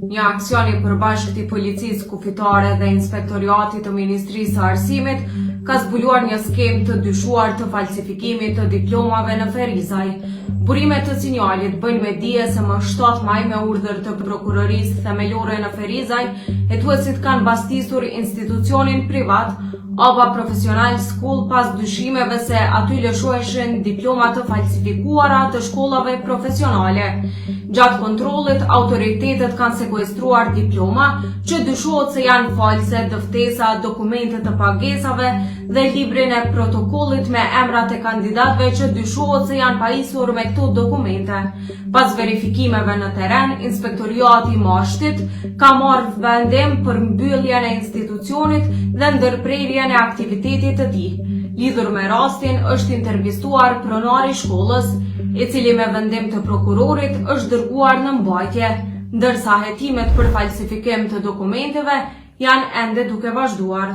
Një aksion i përbashkët i policisë kufitare dhe inspektoriatit të Ministrisë së Arsimit ka zbuluar një skemë të dyshuar të falsifikimit të diplomave në Ferizaj. Burimet të sinjalit bëjnë me dije se më 7 maj me urdhër të prokurorisë themelore në Ferizaj, hetuesit kanë bastisur institucionin privat Aba Professional School pas dyshimeve se aty lëshoheshin diploma të falsifikuara të shkollave profesionale. Gjatë kontrollit, autoritetet kanë sekuestruar diploma që dyshohet se janë false, dëftesa, dokumente të pagesave dhe librin e protokollit me emrat e kandidatëve që dyshohet se janë pajisur me këto dokumente. Pas verifikimeve në teren, inspektoriati i Mashtit ka marrë vendim për mbylljen e institucionit dhe ndërprerjen e aktivitetit të tij. Lidhur me rastin, është intervistuar pronari i shkollës, i cili me vendim të prokurorit është dërguar në mbajtje, ndërsa hetimet për falsifikim të dokumenteve janë ende duke vazhduar.